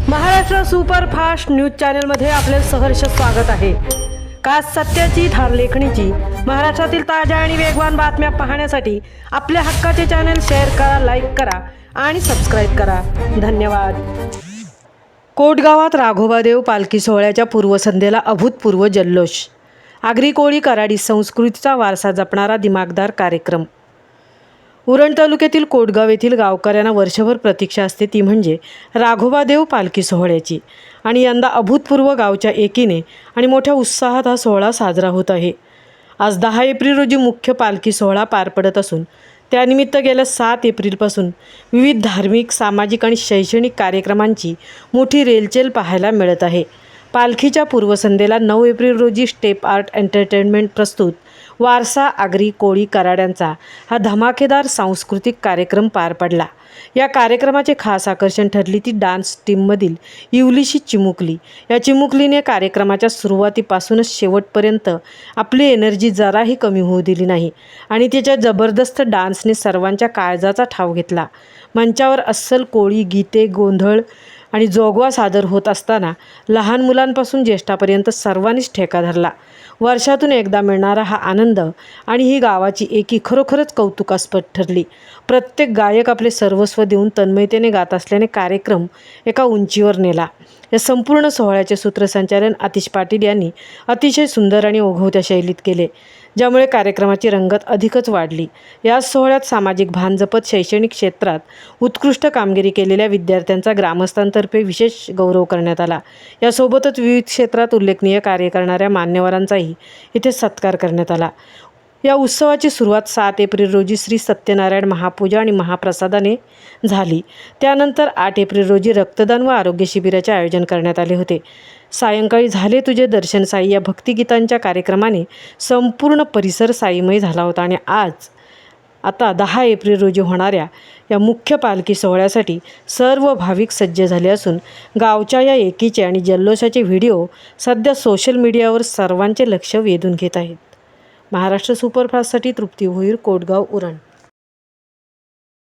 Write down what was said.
Maharashtra superfast news चॅनलमध्ये आपले सहर्ष स्वागत आहे। खास सत्याची थार लेखणीची महाराष्ट्रातील ताज्या आणि वेगवान बातम्या पाहण्यासाठी आपल्या हक्काचे चॅनल शेअर करा, लाईक करा आणि सबस्क्राइब करा। धन्यवाद। कोटगावात राघोबादेव पालखी सोहळ्याच्या पूर्वसंध्येला अभूतपूर्व जल्लोष। आगरी कोळी कराडी संस्कृतीचा वारसा जपणारा दिमागदार कार्यक्रम। उरण तालुक्यातील कोटगाव येथील गावकऱ्यांना वर्षभर प्रतीक्षा असते, ती म्हणजे राघोबादेव पालखी सोहळ्याची। आणि यंदा अभूतपूर्व गावच्या एकीने आणि मोठ्या उत्साहात हा सोहळा साजरा होत आहे। आज 10 एप्रिल रोजी मुख्य पालखी सोहळा पार पडत असून त्यानिमित्त गेल्या 7 एप्रिलपासून विविध धार्मिक, सामाजिक आणि शैक्षणिक कार्यक्रमांची मोठी रेलचेल पाहायला मिळत आहे। पालखीच्या पूर्वसंध्येला 9 एप्रिल रोजी स्टेप आर्ट एंटरटेनमेंट प्रस्तुत वारसा आगरी कोळी कराड्यांचा हा धमाकेदार सांस्कृतिक कार्यक्रम पार पडला। या कार्यक्रमाचे खास आकर्षण ठरली ती डान्स टीममधील इवलीशी चिमुकली। या चिमुकलीने कार्यक्रमाच्या सुरुवातीपासूनच शेवटपर्यंत आपली एनर्जी जराही कमी होऊ दिली नाही आणि तिच्या जबरदस्त डान्सने सर्वांच्या काळजाचा ठाव घेतला। मंचावर अस्सल कोळी गीते, गोंधळ आणि जोगवा सादर होत असताना लहान मुलांपासून ज्येष्ठापर्यंत सर्वांनीच ठेका धरला। वर्षातून एकदा मिळणारा हा आनंद आणि ही गावाची एकी खरोखरच कौतुकास्पद ठरली। प्रत्येक गायक आपले सर्वस्व देऊन तन्मयतेने गात असल्याने कार्यक्रम एका उंचीवर नेला। या संपूर्ण सोहळ्याचे सूत्रसंचालन आतिश पाटील यांनी अतिशय सुंदर आणि ओघवत्या शैलीत केले, ज्यामुळे कार्यक्रमाची रंगत अधिकच वाढली। या सोहळ्यात सामाजिक भान जपत शैक्षणिक क्षेत्रात उत्कृष्ट कामगिरी केलेल्या विद्यार्थ्यांचा ग्रामस्थांतर्फे विशेष गौरव करण्यात आला। यासोबतच विविध क्षेत्रात उल्लेखनीय कार्य करणाऱ्या मान्यवरांचाही इथे सत्कार करण्यात आला। या उत्सवाची सुरुवात 7 एप्रिल रोजी श्री सत्यनारायण महापूजा आणि महाप्रसादाने झाली। त्यानंतर 8 एप्रिल रोजी रक्तदान व आरोग्य शिबिराचे आयोजन करण्यात आले होते। सायंकाळी झाले तुझे दर्शन साई या भक्तिगीतांच्या कार्यक्रमाने संपूर्ण परिसर साईमय झाला होता। आणि आता 10 एप्रिल रोजी होणाऱ्या या मुख्य पालखी सोहळ्यासाठी सर्व भाविक सज्ज झाले असून गावच्या या एकीचे आणि जल्लोषाचे व्हिडिओ सध्या सोशल मीडियावर सर्वांचे लक्ष वेधून घेत आहेत। महाराष्ट्र सुपरफास्टसाठी तृप्ती भोईर, कोटगाव, उरण।